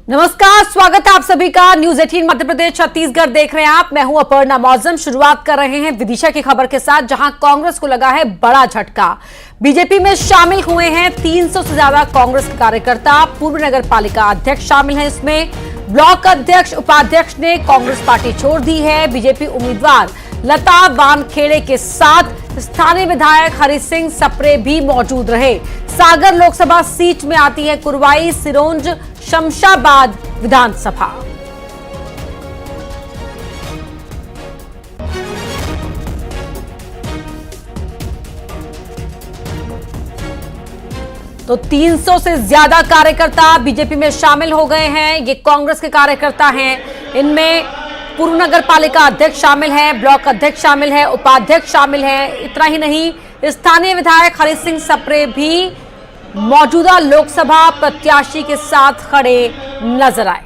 नमस्कार, स्वागत है आप सभी का। न्यूज 18 मध्य प्रदेश छत्तीसगढ़ देख रहे हैं आप। मैं हूं अपर्णा मौजम। शुरुआत कर रहे हैं विदिशा की खबर के साथ, जहां कांग्रेस को लगा है बड़ा झटका। बीजेपी में शामिल हुए हैं 300 से ज्यादा कांग्रेस के कार्यकर्ता। पूर्व नगर पालिका अध्यक्ष शामिल हैं इसमें। ब्लॉक अध्यक्ष उपाध्यक्ष ने कांग्रेस पार्टी छोड़ दी है। बीजेपी उम्मीदवार लता वानखेड़े के साथ स्थानीय विधायक हरि सिंह सप्रे भी मौजूद रहे। सागर लोकसभा सीट में आती है कुरवाई सिरोंज शमशाबाद विधानसभा। तो 300 से ज्यादा कार्यकर्ता बीजेपी में शामिल हो गए हैं। ये कांग्रेस के कार्यकर्ता हैं। इनमें पूर्व नगर पालिका अध्यक्ष शामिल है, ब्लॉक अध्यक्ष शामिल है, उपाध्यक्ष शामिल है। इतना ही नहीं, स्थानीय विधायक हरि सिंह सप्रे भी मौजूदा लोकसभा प्रत्याशी के साथ खड़े नजर आए।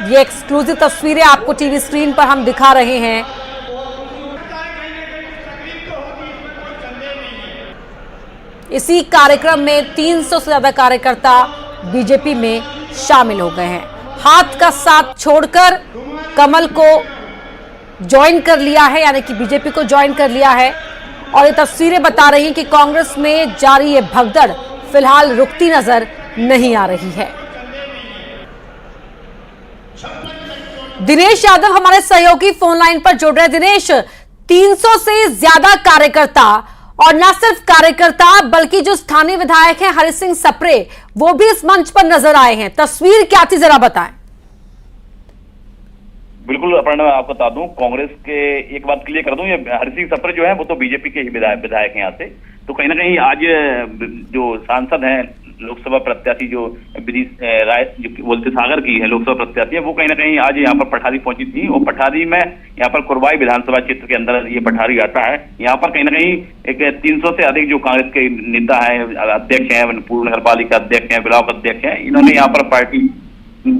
ये एक्सक्लूसिव तस्वीरें आपको टीवी स्क्रीन पर हम दिखा रहे हैं। इसी कार्यक्रम में 300 से ज्यादा कार्यकर्ता बीजेपी में शामिल हो गए हैं। हाथ का साथ छोड़कर कमल को ज्वाइन कर लिया है, यानी कि बीजेपी को ज्वाइन कर लिया है। और ये तस्वीरें बता रही हैं कि कांग्रेस में जारी ये भगदड़ फिलहाल रुकती नजर नहीं आ रही है। दिनेश यादव हमारे सहयोगी फोन लाइन पर जुड़ रहे हैं। दिनेश, 300 से ज्यादा कार्यकर्ता, और न सिर्फ कार्यकर्ता बल्कि जो स्थानीय विधायक हैं हरि सिंह सप्रे, वो भी इस मंच पर नजर आए हैं। तस्वीर क्या थी, जरा बताएं। बिल्कुल अपर्णा, मैं आपको बता दूं, कांग्रेस के एक बात क्लियर कर दूं, ये हरि सिंह सप्रे जो है वो तो बीजेपी के ही विधायक हैं यहाँ से। तो कहीं ना कहीं आज जो सांसद हैं, लोकसभा प्रत्याशी जो राय जो बोलते सागर की है लोकसभा प्रत्याशी है, वो कहीं ना कहीं आज यहाँ पर पठारी पहुंची थी। और पठारी में यहाँ पर कुरवाई विधानसभा क्षेत्र के अंदर ये पठारी आता है। यहाँ पर कहीं ना कहीं एक 300 से अधिक जो कांग्रेस के नेता है, अध्यक्ष हैं, पूर्व नगर पालिका अध्यक्ष हैं, ब्लॉक अध्यक्ष हैं, इन्होंने यहाँ पर पार्टी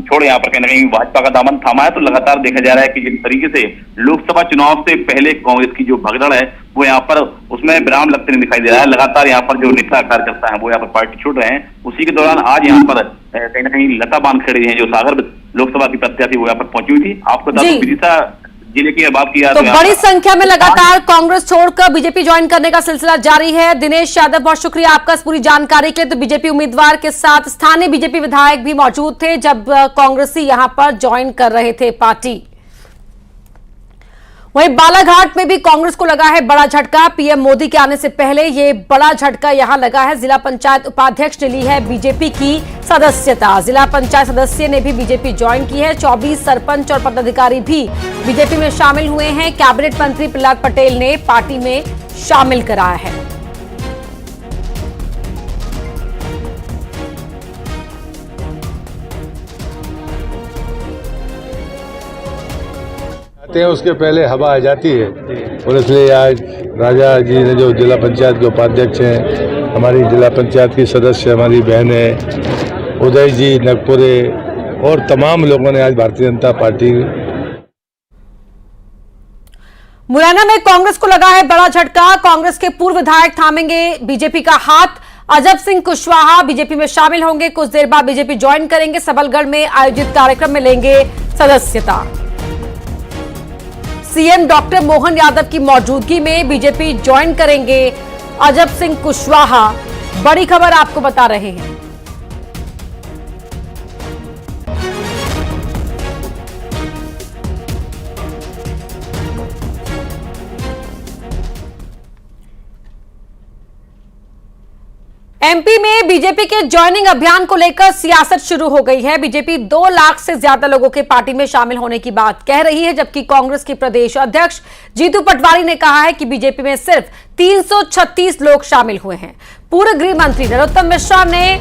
छोड़ यहाँ पर कहीं ना कहीं भाजपा का दामन थामा है। तो लगातार देखा जा रहा है कि जिस तरीके से लोकसभा चुनाव से पहले कांग्रेस की जो भगदड़ है वो यहाँ पर उसमें विराम लगते नहीं दिखाई दे रहा है। लगातार यहाँ पर जो नेता कार्यकर्ता है वो यहाँ पर पार्टी छोड़ रहे हैं। उसी के दौरान आज यहाँ पर कहीं ना कहीं लता वानखेड़े हैं जो सागर लोकसभा की प्रत्याशी, वो यहाँ पर पहुंची हुई थी। आपको बता दूं, विदिशा जिले की बात किया तो बड़ी संख्या में लगातार कांग्रेस छोड़कर बीजेपी ज्वाइन करने का सिलसिला जारी है। दिनेश यादव, बहुत शुक्रिया आपका इस पूरी जानकारी के लिए। तो बीजेपी उम्मीदवार के साथ स्थानीय बीजेपी विधायक भी मौजूद थे जब कांग्रेसी यहां पर ज्वाइन कर रहे थे पार्टी। वहीं बालाघाट में भी कांग्रेस को लगा है बड़ा झटका। पीएम मोदी के आने से पहले ये बड़ा झटका यहां लगा है। जिला पंचायत उपाध्यक्ष ने ली है बीजेपी की सदस्यता। जिला पंचायत सदस्य ने भी बीजेपी ज्वाइन की है। 24 सरपंच और पदाधिकारी भी बीजेपी में शामिल हुए हैं। कैबिनेट मंत्री प्रहलाद पटेल ने पार्टी में शामिल कराया है। उसके पहले हवा आ जाती है, और इसलिए आज राजा जी ने जो जिला पंचायत के उपाध्यक्ष हैं, हमारी जिला पंचायत की सदस्य हमारी बहन है उदय जी नगपुरे, और तमाम लोगों ने आज भारतीय जनता पार्टी। मुरैना में कांग्रेस को लगा है बड़ा झटका। कांग्रेस के पूर्व विधायक थामेंगे बीजेपी का हाथ। अजब सिंह कुशवाहा बीजेपी में शामिल होंगे। कुछ देर बाद बीजेपी ज्वाइन करेंगे। सबलगढ़ में आयोजित कार्यक्रम में लेंगे सदस्यता। सीएम डॉक्टर मोहन यादव की मौजूदगी में बीजेपी ज्वाइन करेंगे अजब सिंह कुशवाहा। बड़ी खबर आपको बता रहे हैं। एमपी में बीजेपी के ज्वाइनिंग अभियान को लेकर सियासत शुरू हो गई है। बीजेपी 2 लाख से ज्यादा लोगों के पार्टी में शामिल होने की बात कह रही है, जबकि कांग्रेस की प्रदेश अध्यक्ष जीतू पटवारी ने कहा है कि बीजेपी में सिर्फ 336 लोग शामिल हुए हैं। पूर्व गृह मंत्री नरोत्तम मिश्रा ने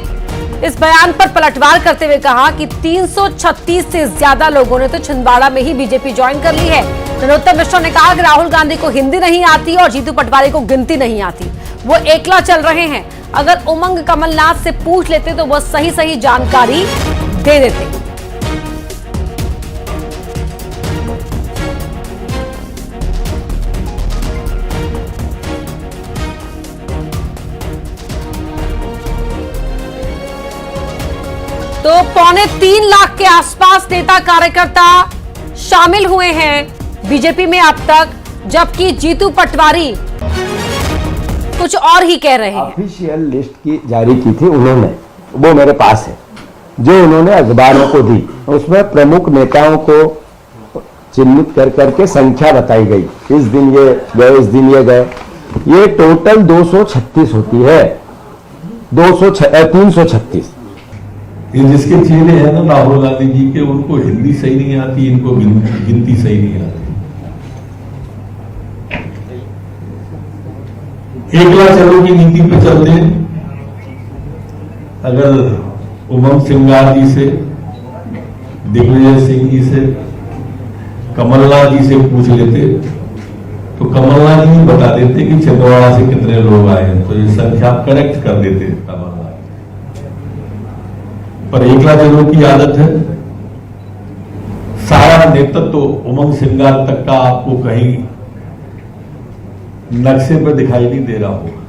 इस बयान पर पलटवार करते हुए कहा कि 336 से ज्यादा लोगों ने तो छिंदवाड़ा में ही बीजेपी ज्वाइन कर ली है। नरोत्तम मिश्रा ने कहा कि राहुल गांधी को हिंदी नहीं आती और जीतू पटवारी को गिनती नहीं आती, वो एकला चल रहे हैं। अगर उमंग कमलनाथ से पूछ लेते तो वह सही सही जानकारी दे देते। 3.25 लाख के आसपास नेता कार्यकर्ता शामिल हुए हैं बीजेपी में अब तक, जबकि जीतू पटवारी कुछ और ही कह रहे हैं। ऑफिशियल लिस्ट की जारी की थी उन्होंने, वो मेरे पास है, जो उन्होंने अखबारों को दी। उसमें प्रमुख नेताओं को चिन्हित कर करके संख्या बताई गई, इस दिन ये गए, इस दिन ये गए। ये टोटल 236 होती है, 336। ये जिसके चेहरे हैं ना राहुल गांधी जी के, उनको हिंदी सही नहीं आती, इनको गिनती सही नहीं आती। 1 लाख चलो की नीति पे चलते हैं। अगर उमंग सिंगार जी से, दिग्विजय सिंह जी से, कमलनाथ जी से पूछ लेते तो कमलनाथ जी बता देते कि छिंदवाड़ा से कितने लोग आए हैं, तो ये संख्या करेक्ट कर देते कमलनाथ। पर 1 लाख लोगों की आदत है। सारा नेतृत्व तो उमंग सिंगार तक का आपको कहीं नक्शे पर दिखाई नहीं दे रहा होगा।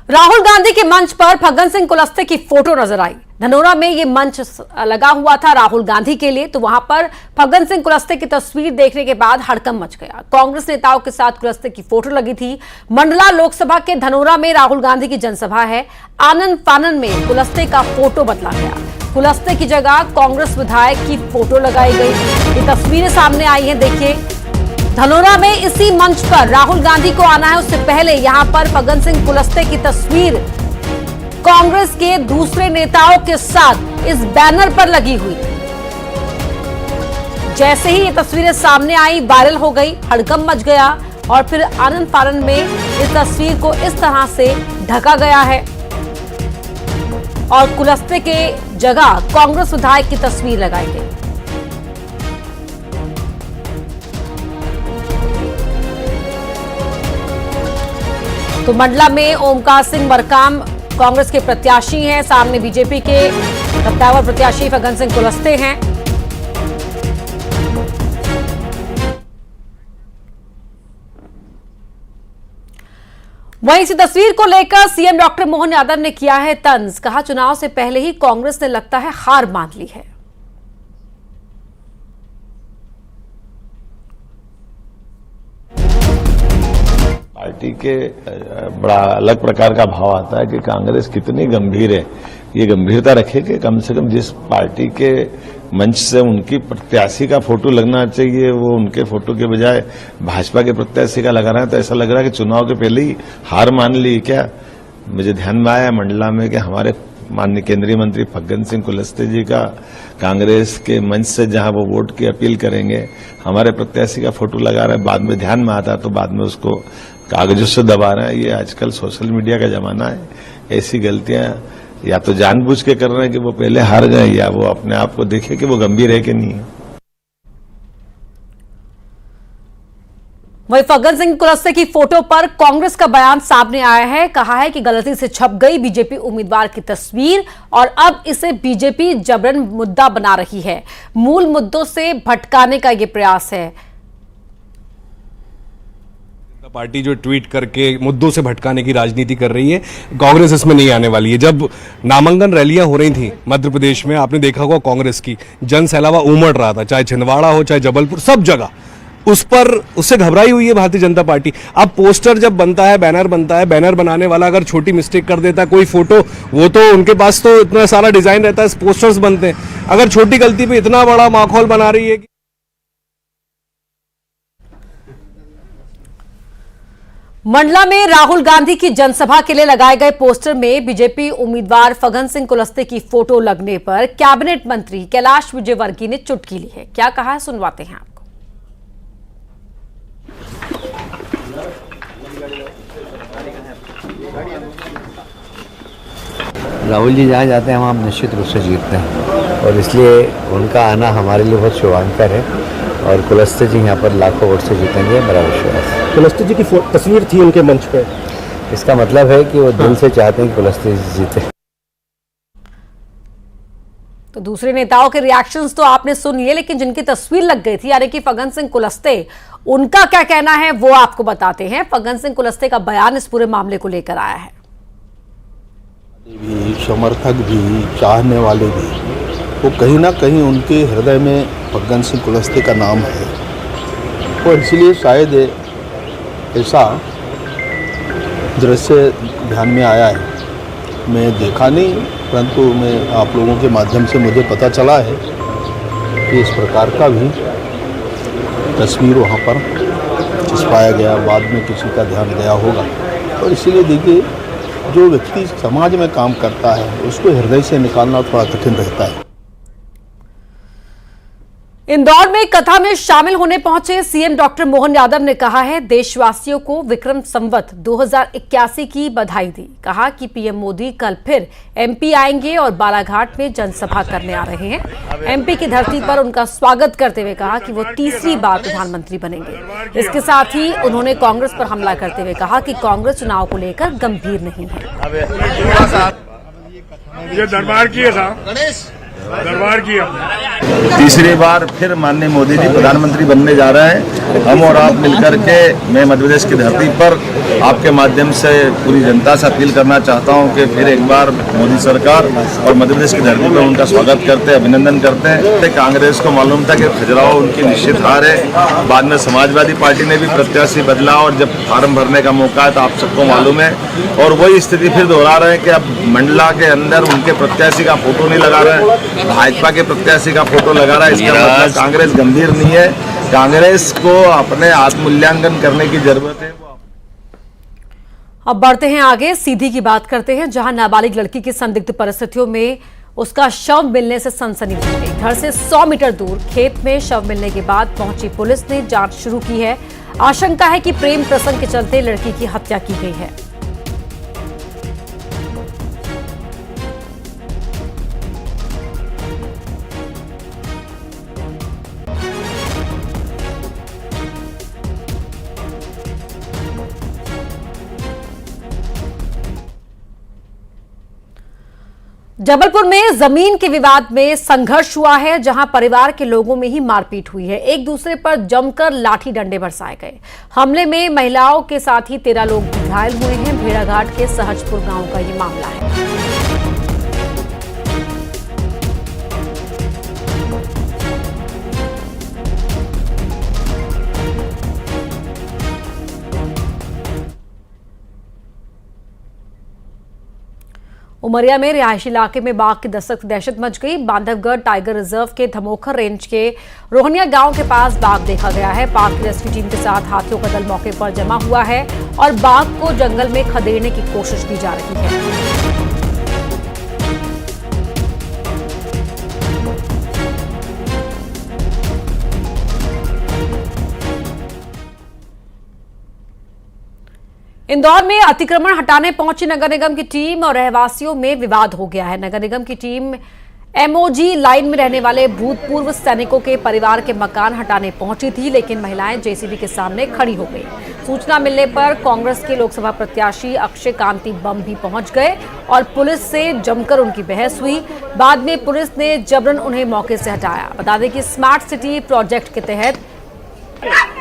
राहुल गांधी के मंच पर फग्गन सिंह कुलस्ते की फोटो नजर आई। धनोरा में यह मंच लगा हुआ था राहुल गांधी के लिए, तो वहां पर फग्गन सिंह कुलस्ते की तस्वीर देखने के बाद हड़कंप मच गया। कांग्रेस नेताओं के साथ कुलस्ते की फोटो लगी थी। मंडला लोकसभा के धनोरा में राहुल गांधी की जनसभा है। आनन फानन में कुलस्ते का फोटो बदला गया। कुलस्ते की जगह कांग्रेस विधायक की फोटो लगाई गई। ये तस्वीरें सामने आई हैं, देखिए। धनोरा में इसी मंच पर राहुल गांधी को आना है, उससे पहले यहां पर फग्गन सिंह कुलस्ते की तस्वीर कांग्रेस के दूसरे नेताओं के साथ इस बैनर पर लगी हुई। जैसे ही ये तस्वीरें सामने आई, वायरल हो गई, हड़कंप मच गया और फिर आनंद फानन में इस तस्वीर को इस तरह से ढका गया है और कुलस्ते के जगह कांग्रेस विधायक की तस्वीर लगाई गई। तो मंडला में ओमकार सिंह मरकाम कांग्रेस के प्रत्याशी हैं, सामने बीजेपी के सत्तावर प्रत्याशी फग्गन सिंह कुलस्ते हैं। वहीं इसी तस्वीर को लेकर सीएम डॉक्टर मोहन यादव ने किया है तंज। कहा, चुनाव से पहले ही कांग्रेस ने लगता है हार मान ली है। पार्टी के बड़ा अलग प्रकार का भाव आता है कि कांग्रेस कितनी गंभीर है। ये गंभीरता रखे कि कम से कम जिस पार्टी के मंच से उनकी प्रत्याशी का फोटो लगना चाहिए, वो उनके फोटो के बजाय भाजपा के प्रत्याशी का लगा रहा है, तो ऐसा लग रहा है कि चुनाव के पहले ही हार मान ली क्या। मुझे ध्यान में आया मंडला में कि हमारे माननीय केंद्रीय मंत्री फग्गन सिंह कुलस्ते जी का कांग्रेस के मंच से जहां वो वोट की अपील करेंगे, हमारे प्रत्याशी का फोटो लगा रहे हैं। बाद में ध्यान में आता तो बाद में उसको कागजों से दबा रहे हैं। ये आजकल सोशल मीडिया का जमाना है। ऐसी गलतियां या तो जानबूझ के कर रहे हैं कि वो पहले हार गए, या वो अपने आप को देखे कि वो गंभीर है कि नहीं है। वहीं फग्गन सिंह कुलस्ते की फोटो पर कांग्रेस का बयान सामने आया है। कहा है कि गलती से छप गई बीजेपी उम्मीदवार की तस्वीर और अब इसे बीजेपी जबरन मुद्दा बना रही है। मूल मुद्दों से भटकाने का यह प्रयास है। पार्टी जो ट्वीट करके मुद्दों से भटकाने की राजनीति कर रही है, कांग्रेस इसमें नहीं आने वाली है। जब नामांकन रैलियां हो रही थी मध्य प्रदेश में, आपने देखा होगा कांग्रेस की जन सैलावा उमड़ रहा था, चाहे छिंदवाड़ा हो चाहे जबलपुर, सब जगह उससे घबराई हुई है भारतीय जनता पार्टी। अब पोस्टर जब बनता है, बैनर बनता है, बैनर बनाने वाला अगर छोटी मिस्टेक कर देता है, कोई फोटो, वो तो उनके पास तो इतना सारा डिजाइन रहता है, पोस्टर्स बनते हैं, अगर छोटी गलती पे इतना बड़ा माहौल बना रही है। मंडला में राहुल गांधी की जनसभा के लिए लगाए गए पोस्टर में बीजेपी उम्मीदवार फग्गन सिंह कुलस्ते की फोटो लगने पर कैबिनेट मंत्री कैलाश विजयवर्गीय ने चुटकी ली है। क्या कहा है, सुनवाते हैं आपको। राहुल जी जहाँ जाते हैं वहाँ हम निश्चित रूप से जीतते हैं और इसलिए उनका आना हमारे लिए बहुत शुभांकर है और कुलस्ते जी यहाँ पर लाखों वोट से जीतेंगे, बड़ा विश्वास। कुलस्ते जी की तस्वीर थी उनके मंच पे, इसका मतलब है कि वो दिल से चाहते हैं कि कुलस्ते जी जीते। तो दूसरे नेताओं के रिएक्शंस तो आपने सुन लिए, लेकिन जिनकी तस्वीर लग गई थी यानी कि फग्गन सिंह कुलस्ते, उनका क्या कहना है वो आपको बताते हैं। फग्गन सिंह कुलस्ते का बयान इस पूरे मामले को लेकर आया है। भी, समर्थक भी, चाहने वाले भी, वो कहीं ना कहीं उनके हृदय में फग्गन सिंह कुलस्ते का नाम है और इसलिए शायद ऐसा दृश्य ध्यान में आया है। मैं देखा नहीं, परंतु मैं आप लोगों के माध्यम से मुझे पता चला है कि इस प्रकार का भी तस्वीर वहाँ पर छिपाया गया, बाद में किसी का ध्यान गया होगा। और इसीलिए देखिए, जो व्यक्ति समाज में काम करता है उसको हृदय से निकालना थोड़ा कठिन रहता है। इंदौर में कथा में शामिल होने पहुंचे सीएम डॉक्टर मोहन यादव ने कहा है, देशवासियों को विक्रम संवत 2081 की बधाई दी। कहा कि पीएम मोदी कल फिर एमपी आएंगे और बालाघाट में जनसभा करने आ रहे हैं। एमपी की धरती पर उनका स्वागत करते हुए कहा कि वो तीसरी बार प्रधानमंत्री बनेंगे। इसके साथ ही उन्होंने कांग्रेस पर हमला करते हुए कहा कि कांग्रेस चुनाव को लेकर गंभीर नहीं है। ये दरबार किया था, दरबार किया। तीसरी बार फिर माननीय मोदी जी प्रधानमंत्री बनने जा रहे हैं। हम और आप मिलकर के मैं मध्य प्रदेश की धरती पर आपके माध्यम से पूरी जनता से अपील करना चाहता हूं कि फिर एक बार मोदी सरकार और मध्य प्रदेश की धरती पर उनका स्वागत करते हैं, अभिनंदन करते हैं। कांग्रेस को मालूम था कि खजुराहो उनकी निश्चित हार है। बाद में समाजवादी पार्टी ने भी प्रत्याशी बदला और जब फार्म भरने का मौका है तो आप सबको मालूम है, और वही स्थिति फिर दोहरा रहे हैं कि अब मंडला के अंदर उनके प्रत्याशी का फोटो नहीं लगा रहे, भाजपा के प्रत्याशी का फोटो लगा रहा है। इसका मतलब कांग्रेस गंभीर नहीं है। कांग्रेस को अपने आत्ममूल्यांकन करने की जरूरत है। अब बढ़ते हैं आगे, सीधी की बात करते हैं, जहां नाबालिग लड़की की संदिग्ध परिस्थितियों में उसका शव मिलने से सनसनी फैल गई। घर से 100 मीटर दूर खेत में शव मिलने के बाद पहुंची पुलिस ने जांच शुरू की है। आशंका है कि प्रेम प्रसंग के चलते लड़की की हत्या की गई है। जबलपुर में जमीन के विवाद में संघर्ष हुआ है, जहां परिवार के लोगों में ही मारपीट हुई है। एक दूसरे पर जमकर लाठी डंडे बरसाए गए। हमले में महिलाओं के साथ ही 13 लोग घायल हुए हैं। भेड़ाघाट के सहजपुर गांव का ये मामला है। उमरिया में रिहायशी इलाके में बाघ की दस्तक से दहशत मच गई। बांधवगढ़ टाइगर रिजर्व के धमोखर रेंज के रोहनिया गांव के पास बाघ देखा गया है। बाघ की रेस्क्यू टीम के साथ हाथियों का दल मौके पर जमा हुआ है और बाघ को जंगल में खदेड़ने की कोशिश की जा रही है। इंदौर में अतिक्रमण हटाने पहुंची नगर निगम की टीम और रहवासियों में विवाद हो गया है। नगर निगम की टीम एमओजी लाइन में रहने वाले भूतपूर्व सैनिकों के परिवार के मकान हटाने पहुंची थी, लेकिन महिलाएं जेसीबी के सामने खड़ी हो गई। सूचना मिलने पर कांग्रेस के लोकसभा प्रत्याशी अक्षय कांति बम भी पहुंच गए और पुलिस से जमकर उनकी बहस हुई। बाद में पुलिस ने जबरन उन्हें मौके से हटाया। बता दें कि स्मार्ट सिटी प्रोजेक्ट के तहत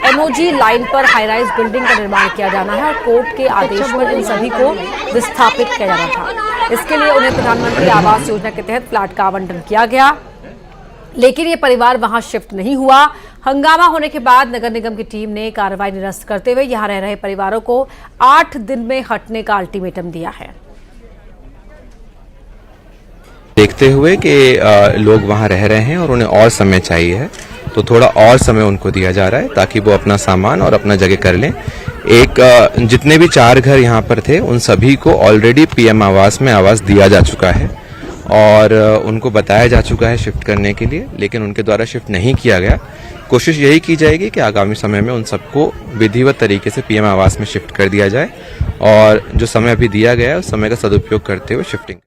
एमओजी लाइन पर हाईराइज बिल्डिंग का निर्माण किया जाना है और कोर्ट के आदेश पर इन सभी को विस्थापित किया जाना था। इसके लिए उन्हें प्रधानमंत्री आवास योजना के तहत फ्लैट का आवंटन किया गया, लेकिन ये परिवार वहां शिफ्ट नहीं हुआ। हंगामा होने के बाद नगर निगम की टीम ने कार्रवाई निरस्त करते हुए यहां रह रहे परिवारों को 8 दिन में हटने का अल्टीमेटम दिया है। देखते हुए कि लोग वहां रह रहे हैं और उन्हें और समय चाहिए है, तो थोड़ा और समय उनको दिया जा रहा है ताकि वो अपना सामान और अपना जगह कर लें। जितने भी 4 घर यहाँ पर थे उन सभी को ऑलरेडी पीएम आवास में आवास दिया जा चुका है और उनको बताया जा चुका है शिफ्ट करने के लिए, लेकिन उनके द्वारा शिफ्ट नहीं किया गया। कोशिश यही की जाएगी कि आगामी समय में उन सबको विधिवत तरीके से पीएम आवास में शिफ्ट कर दिया जाए और जो समय अभी दिया गया है उस समय का सदुपयोग करते हुए शिफ्टिंग।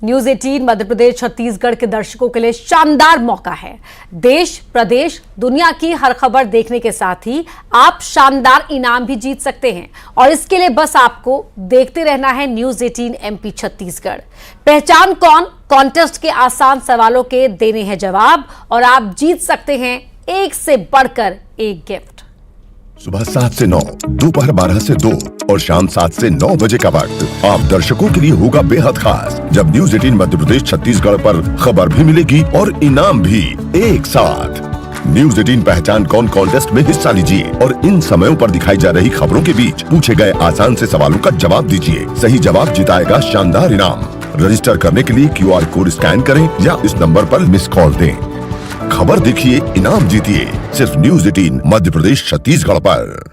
न्यूज 18 मध्य प्रदेश छत्तीसगढ़ के दर्शकों के लिए शानदार मौका है। देश प्रदेश दुनिया की हर खबर देखने के साथ ही आप शानदार इनाम भी जीत सकते हैं और इसके लिए बस आपको देखते रहना है न्यूज 18 एमपी छत्तीसगढ़। पहचान कौन कॉन्टेस्ट के आसान सवालों के देने हैं जवाब और आप जीत सकते हैं एक से बढ़कर एक गिफ्ट। सुबह 7 से 9, दोपहर 12 से 2 और शाम 7 से 9 बजे का वक्त आप दर्शकों के लिए होगा बेहद खास, जब न्यूज 18 मध्य प्रदेश छत्तीसगढ़ पर खबर भी मिलेगी और इनाम भी एक साथ। न्यूज 18 पहचान कौन कॉन्टेस्ट में हिस्सा लीजिए और इन समयों पर दिखाई जा रही खबरों के बीच पूछे गए आसान से सवालों का जवाब दीजिए। सही जवाब जिताएगा शानदार इनाम। रजिस्टर करने के लिए QR कोड स्कैन करें या इस नंबर पर मिस कॉल दें। खबर देखिए, इनाम जीतिए, सिर्फ न्यूज 18 मध्य प्रदेश छत्तीसगढ़ पर।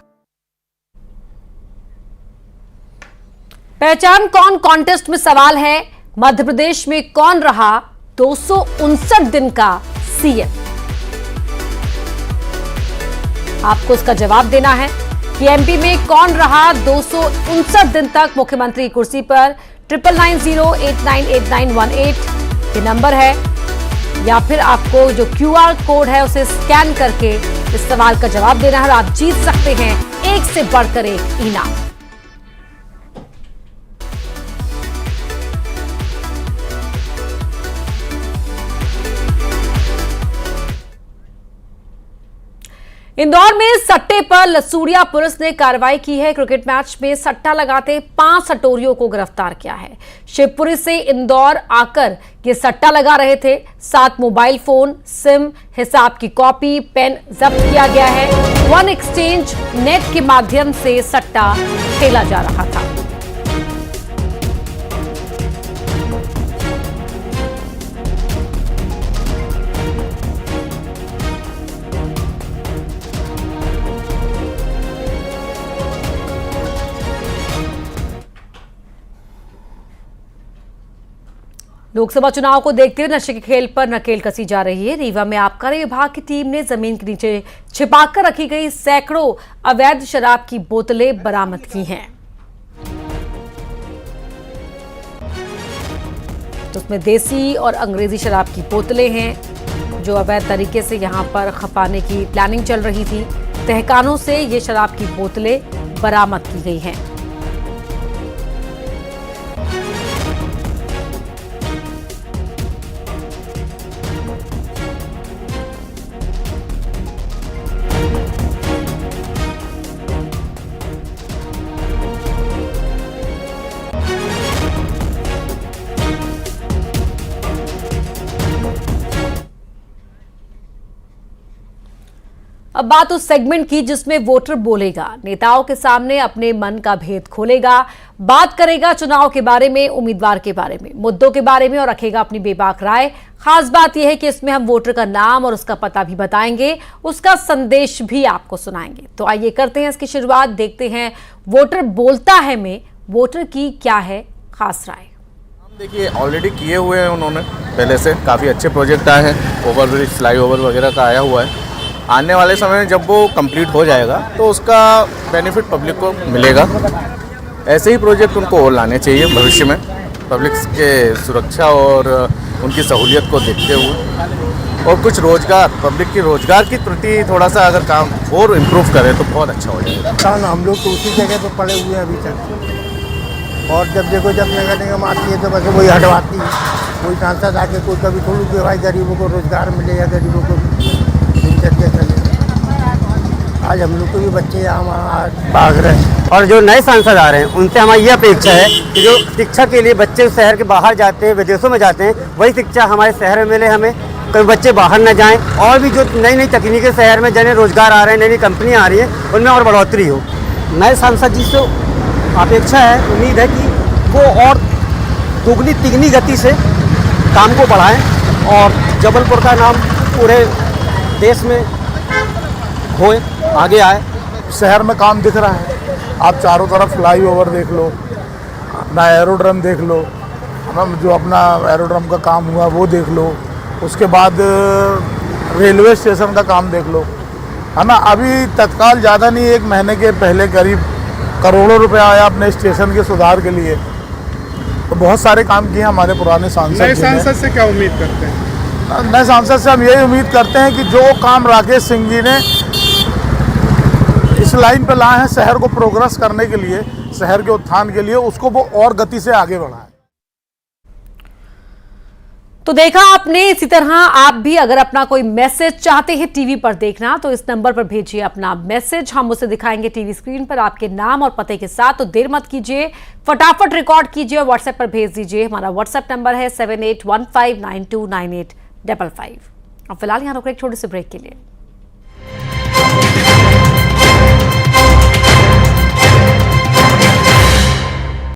पहचान कौन कॉन्टेस्ट में सवाल है, मध्य प्रदेश में कौन रहा 259 दिन का सीएम? आपको इसका जवाब देना है कि एमपी में कौन रहा 259 दिन तक मुख्यमंत्री की कुर्सी पर। 9990898918 ये नंबर है, या फिर आपको जो QR कोड है उसे स्कैन करके इस सवाल का जवाब देना है और आप जीत सकते हैं एक से बढ़कर एक इनाम। इंदौर में सट्टे पर लसूड़िया पुलिस ने कार्रवाई की है। क्रिकेट मैच में सट्टा लगाते 5 सटोरियों को गिरफ्तार किया है। शिवपुरी से इंदौर आकर ये सट्टा लगा रहे थे। 7 मोबाइल फोन, सिम, हिसाब की कॉपी, पेन जब्त किया गया है। वन एक्सचेंज नेट के माध्यम से सट्टा खेला जा रहा था। लोकसभा चुनाव को देखते हुए नशे के खेल पर नकेल कसी जा रही है। रीवा में आबकारी विभाग की टीम ने जमीन के नीचे छिपाकर रखी गई सैकड़ों अवैध शराब की बोतलें बरामद की हैं। तो उसमें देसी और अंग्रेजी शराब की बोतलें हैं जो अवैध तरीके से यहां पर खपाने की प्लानिंग चल रही थी। तहखानों से ये शराब की बोतलें बरामद की गई हैं। अब बात उस सेगमेंट की जिसमें वोटर बोलेगा, नेताओं के सामने अपने मन का भेद खोलेगा, बात करेगा चुनाव के बारे में, उम्मीदवार के बारे में, मुद्दों के बारे में और रखेगा अपनी बेबाक राय। खास बात यह है कि इसमें हम वोटर का नाम और उसका पता भी बताएंगे, उसका संदेश भी आपको सुनाएंगे। तो आइए करते हैं इसकी शुरुआत। देखते हैं वोटर बोलता है में वोटर की क्या है खास राय। देखिए, ऑलरेडी किए हुए हैं उन्होंने, पहले से काफ़ी अच्छे प्रोजेक्ट आए हैं। ओवरब्रिज, फ्लाईओवर वगैरह का आया हुआ है। आने वाले समय में जब वो कंप्लीट हो जाएगा तो उसका बेनिफिट पब्लिक को मिलेगा। ऐसे ही प्रोजेक्ट उनको और लाने चाहिए भविष्य में, पब्लिक के सुरक्षा और उनकी सहूलियत को देखते हुए। और कुछ रोजगार, पब्लिक की रोजगार की प्रति थोड़ा सा अगर काम और इम्प्रूव करें तो बहुत अच्छा हो जाएगा। हम लोग तो उसी जगह पर पड़े हुए हैं अभी तक, और जब देखो जब नगर निगम आती है तो बस वही हटवाती है। कोई सांसद आके कोई कभी थोड़ी कि भाई गरीबों को रोजगार मिले या गरीबों को दिनचर्या चले। आज हम लोग को भी बच्चे यहाँ भाग रहे हैं, और जो नए सांसद आ रहे हैं उनसे हमारी ये अपेक्षा है कि जो शिक्षा के लिए बच्चे शहर के बाहर जाते हैं, विदेशों में जाते हैं, वही शिक्षा हमारे शहर में मिले हमें, कभी बच्चे बाहर न जाएं। और भी जो नई नई तकनीकें शहर में जिन्हें रोजगार आ रहे हैं, नई नई कंपनियाँ आ रही हैं, उनमें और बढ़ोतरी हो। नए सांसद जी से अपेक्षा है, उम्मीद है कि वो और दुगनी तिगनी गति से काम को बढ़ाएं और जबलपुर का नाम पूरे देश में होए, आगे आए। शहर में काम दिख रहा है, आप चारों तरफ फ्लाईओवर देख लो, अपना एरोड्रम देख लो, जो अपना एरोड्रम का काम हुआ वो देख लो, उसके बाद रेलवे स्टेशन का काम देख लो, है ना। अभी तत्काल ज़्यादा नहीं, 1 महीने के पहले करीब करोड़ों रुपए आया अपने स्टेशन के सुधार के लिए। तो बहुत सारे काम किए हमारे पुराने सांसद। नए सांसद से क्या उम्मीद करते हैं? नए सांसद से हम यही उम्मीद करते हैं कि जो काम राकेश सिंह जी ने इस लाइन पे लाए हैं शहर को प्रोग्रेस करने के लिए, शहर के उत्थान के लिए, उसको वो और गति से आगे बढ़ाएं। तो देखा आपने, इसी तरह आप भी अगर अपना कोई मैसेज चाहते हैं टीवी पर देखना तो इस नंबर पर भेजिए अपना मैसेज, हम उसे दिखाएंगे टीवी स्क्रीन पर आपके नाम और पते के साथ। तो देर मत कीजिए, फटाफट रिकॉर्ड कीजिए और व्हाट्सएप पर भेज दीजिए। हमारा व्हाट्सएप नंबर है 7815929855। अब फिलहाल यहाँ रुक रहे एक छोटे से ब्रेक के लिए।